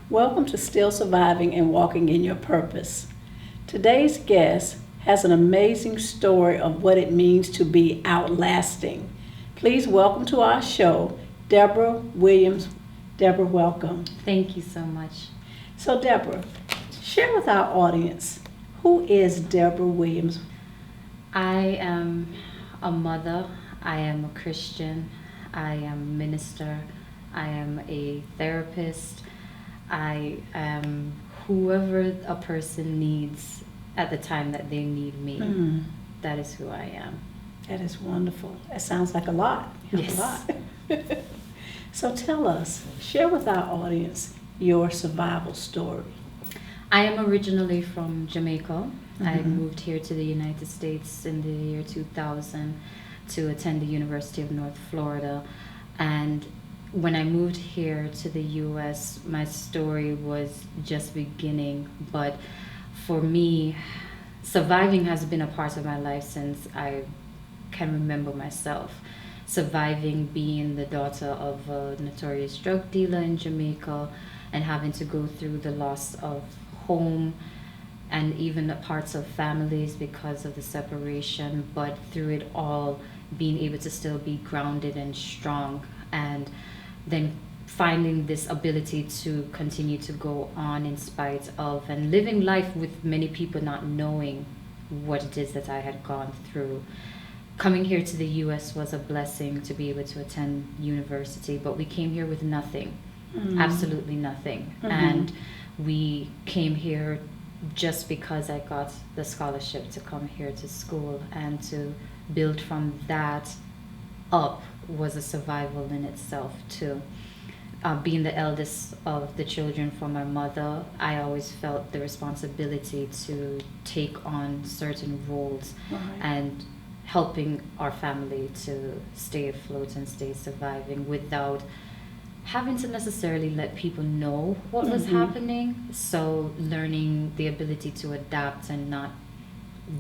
Welcome to Still Surviving and Walking in Your Purpose. Today's guest has an amazing story of what it means to be outlasting. Please welcome to our show, Deborah Williams. Deborah, welcome. Thank you so much. So Deborah, share with our audience, who is Deborah Williams? I am a mother, I am a Christian, I am a minister, I am a therapist, I am whoever a person needs at the time that they need me. That is who I am. That is wonderful. That sounds like a lot. Yes. A lot. So tell us, share with our audience your survival story. I am originally from Jamaica. I moved here to the United States in the year 2000 to attend the University of North Florida. And when I moved here to the U.S., my story was just beginning. But for me, surviving has been a part of my life since I can remember myself. Surviving being the daughter of a notorious drug dealer in Jamaica and having to go through the loss of home and even the parts of families because of the separation, but through it all, being able to still be grounded and strong, and then finding this ability to continue to go on in spite of, and living life with many people not knowing what it is that I had gone through. Coming here to the U.S. was a blessing to be able to attend university, but we came here with nothing, absolutely nothing. And we came here just because I got the scholarship to come here to school, and to build from that up was a survival in itself too. Being the eldest of the children from my mother, I always felt the responsibility to take on certain roles and helping our family to stay afloat and stay surviving without having to necessarily let people know what was happening. So learning the ability to adapt and not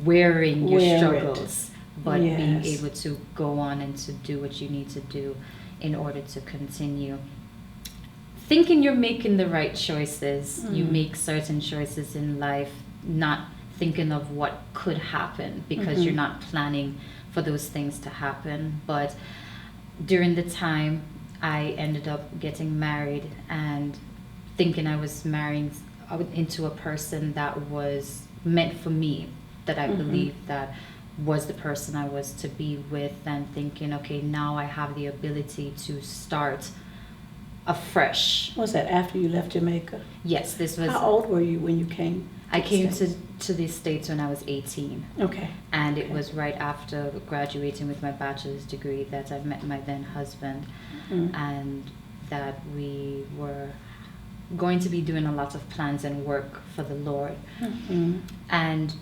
wearing your struggles, but being able to go on and to do what you need to do in order to continue. Thinking you're making the right choices, you make certain choices in life, not thinking of what could happen because you're not planning for those things to happen. But during the time, I ended up getting married and thinking I was marrying into a person that was meant for me, that I believed that was the person I was to be with, and thinking, okay, now I have the ability to start afresh. Was that after you left Jamaica? Yes, this was... How old were you when you came? I came to the States when I was 18. Okay. And it was right after graduating with my bachelor's degree that I met my then husband, and that we were going to be doing a lot of plans and work for the Lord. And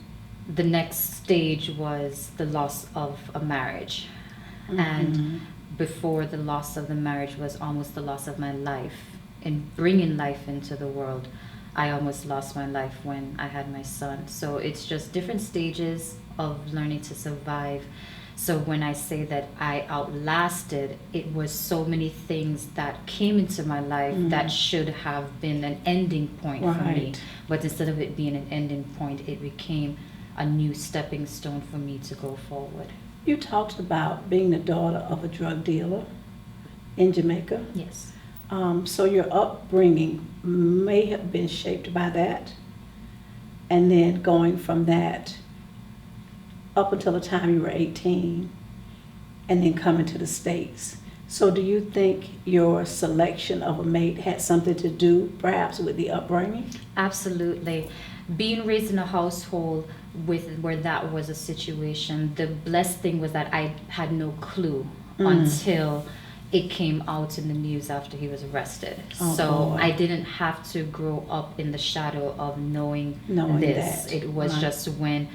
the next stage was the loss of a marriage. And before the loss of the marriage was almost the loss of my life. In bringing life into the world, I almost lost my life when I had my son. So it's just different stages of learning to survive. So when I say that I outlasted, it was so many things that came into my life that should have been an ending point for me. But instead of it being an ending point, it became a new stepping stone for me to go forward. You talked about being the daughter of a drug dealer. in Jamaica. Yes. So your upbringing may have been shaped by that, and then going from that up until the time you were 18, and then coming to the States. So do you think your selection of a mate had something to do perhaps with the upbringing? Absolutely. Being raised in a household where that was a situation, the blessed thing was that I had no clue until it came out in the news after he was arrested. Oh, so boy. I didn't have to grow up in the shadow of knowing this. That. It was Right. just when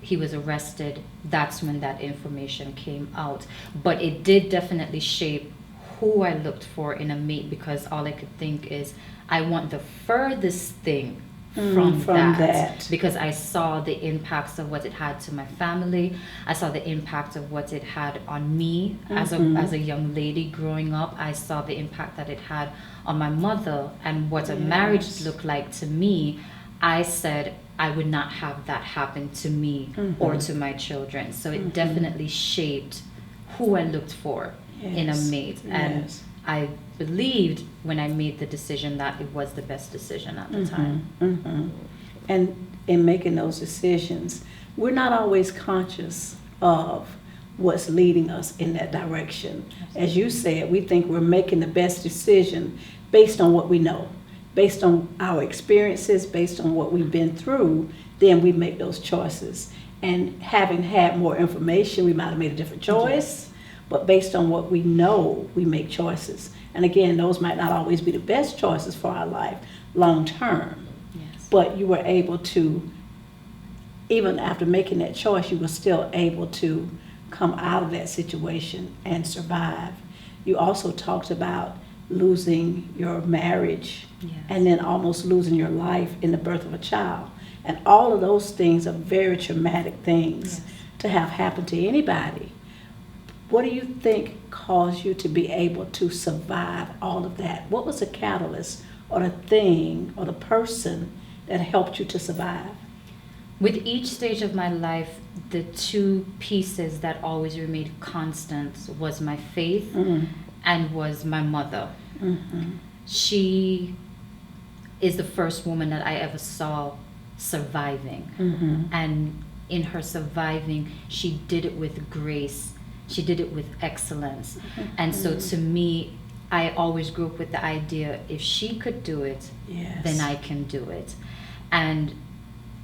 he was arrested, that's when that information came out. But it did definitely shape who I looked for in a mate, because all I could think is, I want the furthest thing from that, because I saw the impacts of what it had to my family. I saw the impact of what it had on me as a young lady growing up. I saw the impact that it had on my mother, and what a marriage looked like to me. I said I would not have that happen to me or to my children. So it definitely shaped who I looked for in a mate. And I believed when I made the decision that it was the best decision at the time. And in making those decisions, we're not always conscious of what's leading us in that direction. As you said, we think we're making the best decision based on what we know, based on our experiences, based on what we've been through. Then we make those choices. And having had more information, we might have made a different choice. But based on what we know, we make choices. And again, those might not always be the best choices for our life long term. Yes. But you were able to, even after making that choice, you were still able to come out of that situation and survive. You also talked about losing your marriage and then almost losing your life in the birth of a child. And all of those things are very traumatic things to have happen to anybody. What do you think caused you to be able to survive all of that? What was the catalyst or the thing or the person that helped you to survive? With each stage of my life, the two pieces that always remained constant was my faith and was my mother. She is the first woman that I ever saw surviving. And in her surviving, she did it with grace. She did it with excellence. And so to me, I always grew up with the idea, if she could do it, then I can do it. And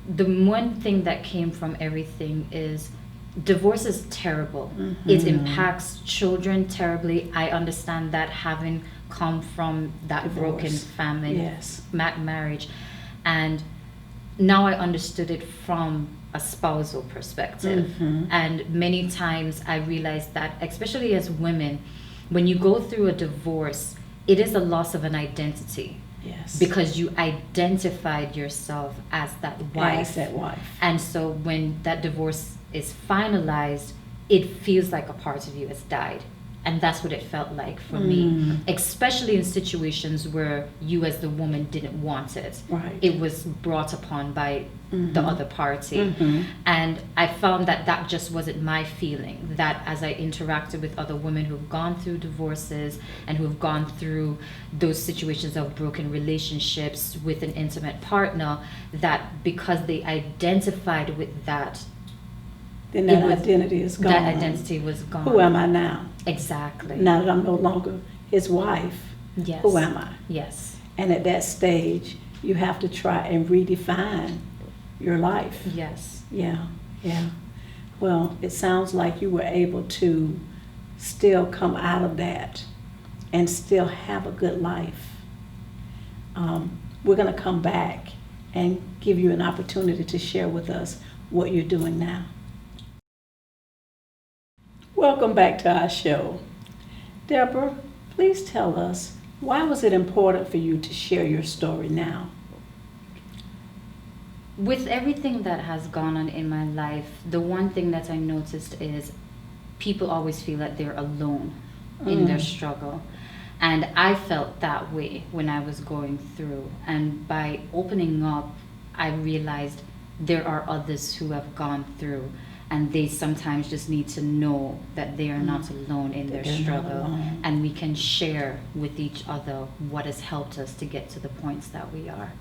the one thing that came from everything is divorce is terrible. It impacts children terribly. I understand that, having come from that divorce, broken family, marriage. And now I understood it from a spousal perspective. And many times I realized that, especially as women, when you go through a divorce, it is a loss of an identity. Because you identified yourself as that wife. And so when that divorce is finalized, it feels like a part of you has died. And that's what it felt like for me, especially in situations where you as the woman didn't want it. It was brought upon by the other party. And I found that that just wasn't my feeling, that as I interacted with other women who've gone through divorces and who've gone through those situations of broken relationships with an intimate partner, that because they identified with that, then that identity is gone. That identity was gone. Who am I now? Exactly. Now that I'm no longer his wife, who am I? And at that stage, you have to try and redefine your life. Yeah. Well, it sounds like you were able to still come out of that and still have a good life. We're going to come back and give you an opportunity to share with us what you're doing now. Welcome back to our show. Deborah, please tell us, why was it important for you to share your story now? With everything that has gone on in my life, the one thing that I noticed is people always feel that they're alone in their struggle. And I felt that way when I was going through. And by opening up, I realized there are others who have gone through. and they sometimes just need to know that they are not alone in their struggle, and we can share with each other what has helped us to get to the points that we are.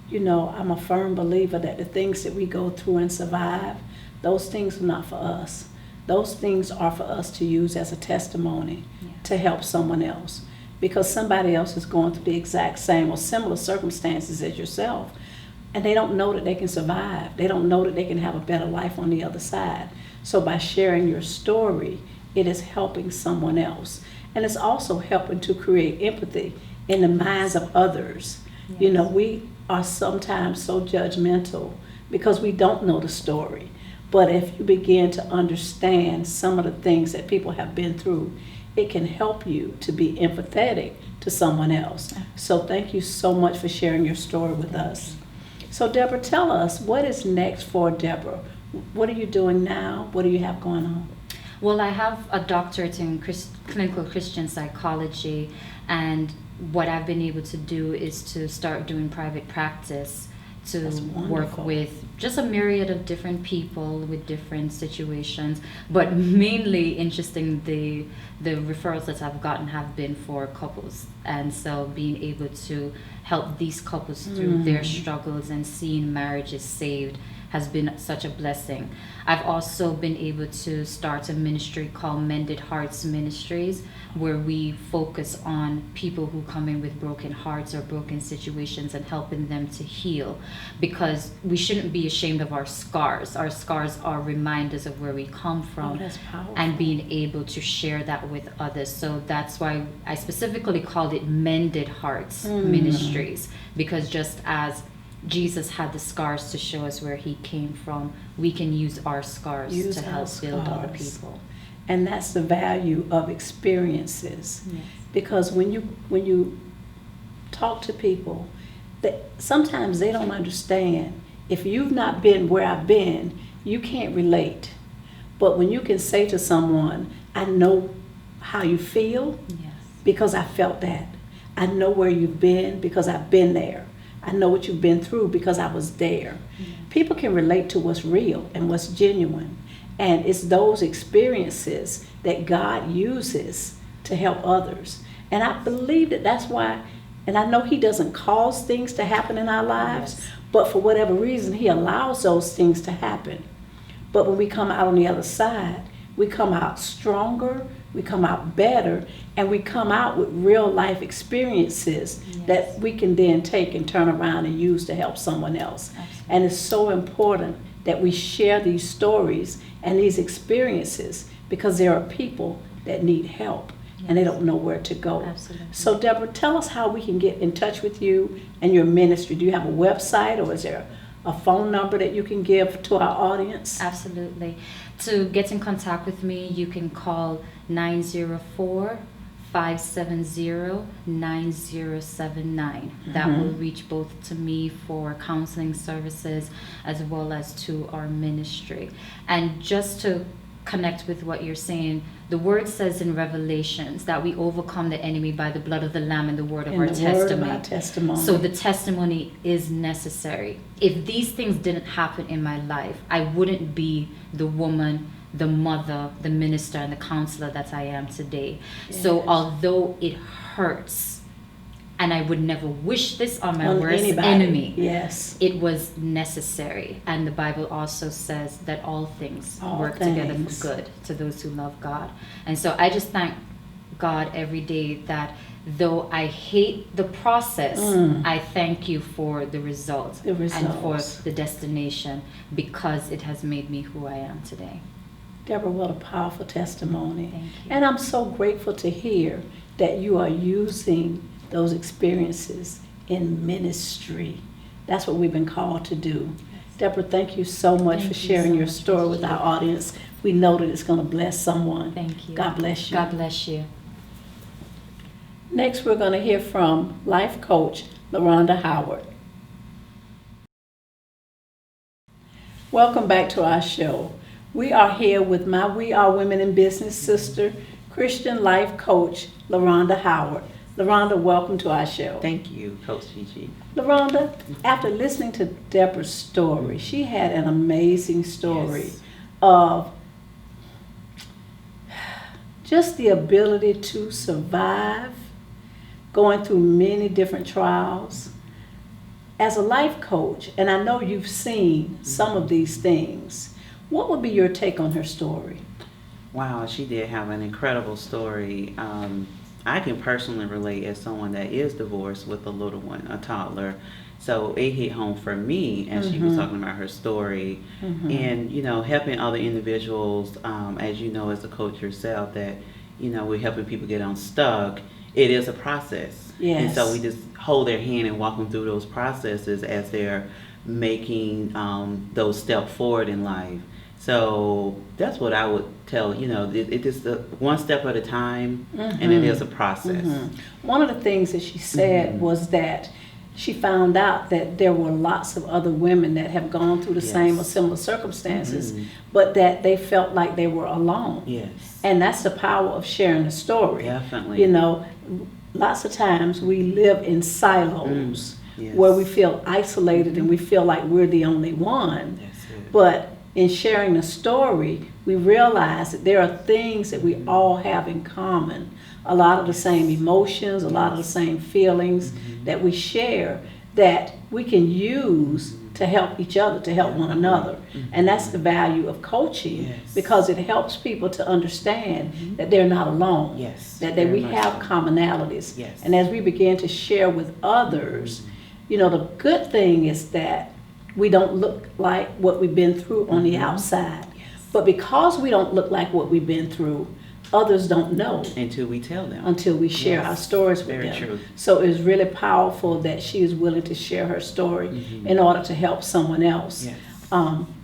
You know, I'm a firm believer that the things that we go through and survive, those things are not for us. Those things are for us to use as a testimony to help someone else, because somebody else is going through the exact same or similar circumstances as yourself, and they don't know that they can survive. They don't know that they can have a better life on the other side. So by sharing your story, it is helping someone else. And it's also helping to create empathy in the minds of others. Yes. You know, we are sometimes so judgmental because we don't know the story. But if you begin to understand some of the things that people have been through, it can help you to be empathetic to someone else. So thank you so much for sharing your story with us. So Deborah, tell us, what is next for Deborah? What are you doing now? What do you have going on? Well, I have a doctorate in clinical Christian psychology, and what I've been able to do is to start doing private practice, to work with just a myriad of different people with different situations, but mainly interesting, the referrals that I've gotten have been for couples, and so being able to help these couples through their struggles and seeing marriages saved has been such a blessing. I've also been able to start a ministry called Mended Hearts Ministries, where we focus on people who come in with broken hearts or broken situations and helping them to heal, because we shouldn't be ashamed of our scars. Our scars are reminders of where we come from, that's powerful. And being able to share that with others. So that's why I specifically called it Mended Hearts Ministries, because just as Jesus had the scars to show us where he came from, we can use our scars to help build other people. And that's the value of experiences. Yes. Because when you talk to people, that sometimes they don't understand. If you've not been where I've been, you can't relate. But when you can say to someone, I know how you feel, because I felt that. I know where you've been because I've been there. I know what you've been through because I was there. People can relate to what's real and what's genuine. And it's those experiences that God uses to help others. And I believe that that's why, and I know he doesn't cause things to happen in our lives, but for whatever reason, he allows those things to happen. But when we come out on the other side, we come out stronger, we come out better, and we come out with real life experiences that we can then take and turn around and use to help someone else. Absolutely. And it's so important that we share these stories and these experiences, because there are people that need help and they don't know where to go. Absolutely. So Deborah, tell us how we can get in touch with you and your ministry. Do you have a website, or is there a phone number that you can give to our audience? Absolutely. To get in contact with me, you can call 904-570-9079. That will reach both to me for counseling services as well as to our ministry. And just to connect with what you're saying, the word says in Revelations that we overcome the enemy by the blood of the Lamb and the word of our testimony. So the testimony is necessary. If these things didn't happen in my life, I wouldn't be the woman, the mother, the minister, and the counselor that I am today. Yes. So although it hurts, and I would never wish this on my worst enemy, it was necessary. And the Bible also says that all things work together for good to those who love God. And so I just thank God every day that though I hate the process, I thank you for the result and for the destination, because it has made me who I am today. Deborah, what a powerful testimony. Thank you. And I'm so grateful to hear that you are using those experiences in ministry. That's what we've been called to do. Yes. Deborah, thank you so much for sharing your story with our audience. We know that it's going to bless someone. Thank you. God bless you. God bless you. Next, we're going to hear from life coach Laronda Howard. Welcome back to our show. We are here with my We Are Women in Business sister, Christian life coach Laronda Howard. Laronda, welcome to our show. Thank you, Coach Gigi. Laronda, after listening to Deborah's story, she had an amazing story of just the ability to survive, going through many different trials. As a life coach, and I know you've seen some of these things, what would be your take on her story? Wow, she did have an incredible story. I can personally relate as someone that is divorced with a little one, a toddler. So it hit home for me as she was talking about her story, and helping other individuals. As you know, as a coach yourself, that we're helping people get unstuck. It is a process, and so we just hold their hand and walk them through those processes as they're making those steps forward in life. So that's what I would tell, it is one step at a time, and it is a process. One of the things that she said was that she found out that there were lots of other women that have gone through the same or similar circumstances, but that they felt like they were alone. Yes. And that's the power of sharing the story. Definitely. Lots of times we live in silos where we feel isolated and we feel like we're the only one. That's it. But in sharing the story, we realize that there are things that we all have in common. A lot of the same emotions, a lot of the same feelings that we share that we can use to help each other, to help one another. And that's the value of coaching, because it helps people to understand that they're not alone, that we have commonalities. And as we begin to share with others, the good thing is that we don't look like what we've been through on the outside. But because we don't look like what we've been through, others don't know until we tell them, until we share our stories with Very them. True. So it's really powerful that she is willing to share her story in order to help someone else.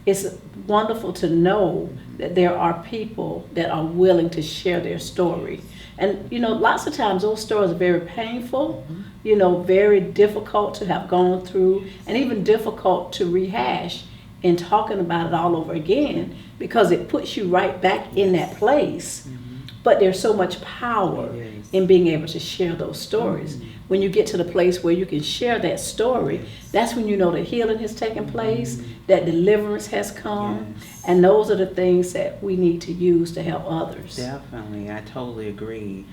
It's wonderful to know that there are people that are willing to share their story. And lots of times those stories are very painful, very difficult to have gone through, and even difficult to rehash in talking about it all over again, because it puts you right back in that place. But there's so much power in being able to share those stories. When you get to the place where you can share that story, that's when you know that healing has taken place, that deliverance has come, and those are the things that we need to use to help others. Definitely, I totally agree.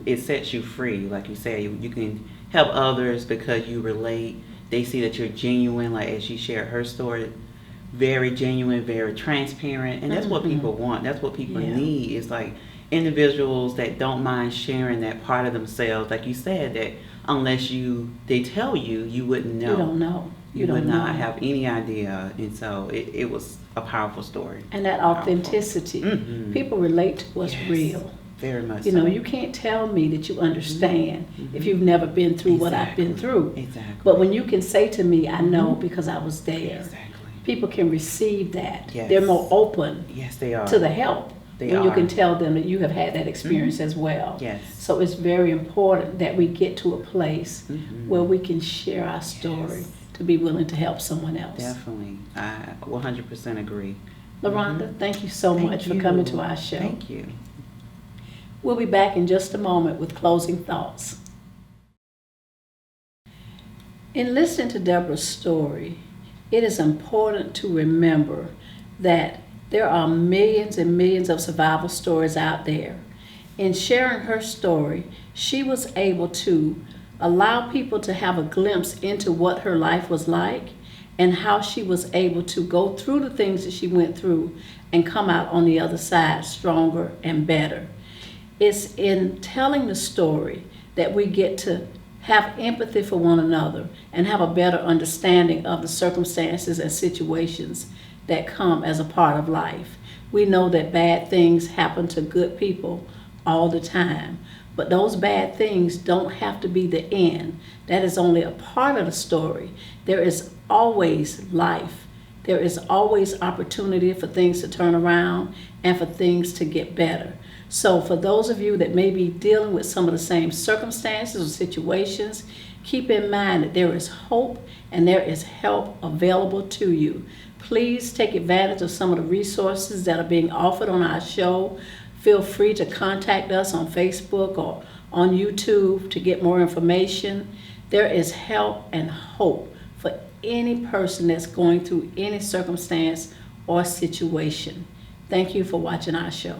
It sets you free, like you say. You can help others because you relate. They see that you're genuine, like as she shared her story, very genuine, very transparent, and that's what people want. That's what people need. Is like individuals that don't mind sharing that part of themselves, like you said, that unless they tell you, you wouldn't know. You don't know. You would not have any idea. And so it was a powerful story. And that authenticity, people relate to what's real. Very much so. You can't tell me that you understand if you've never been through what I've been through. Exactly. But when you can say to me, I know because I was there, people can receive that. They're more open they are. to the help. When you can tell them that you have had that experience as well. So it's very important that we get to a place where we can share our story to be willing to help someone else. Definitely. I 100% agree. Laronda, thank you so much for coming to our show. Thank you. We'll be back in just a moment with closing thoughts. In listening to Deborah's story, it is important to remember that there are millions and millions of survival stories out there. In sharing her story, she was able to allow people to have a glimpse into what her life was like and how she was able to go through the things that she went through and come out on the other side stronger and better. It's in telling the story that we get to have empathy for one another and have a better understanding of the circumstances and situations that come as a part of life. We know that bad things happen to good people all the time, but those bad things don't have to be the end. That is only a part of the story. There is always life. There is always opportunity for things to turn around and for things to get better. So for those of you that may be dealing with some of the same circumstances or situations, keep in mind that there is hope and there is help available to you. Please take advantage of some of the resources that are being offered on our show. Feel free to contact us on Facebook or on YouTube to get more information. There is help and hope for any person that's going through any circumstance or situation. Thank you for watching our show.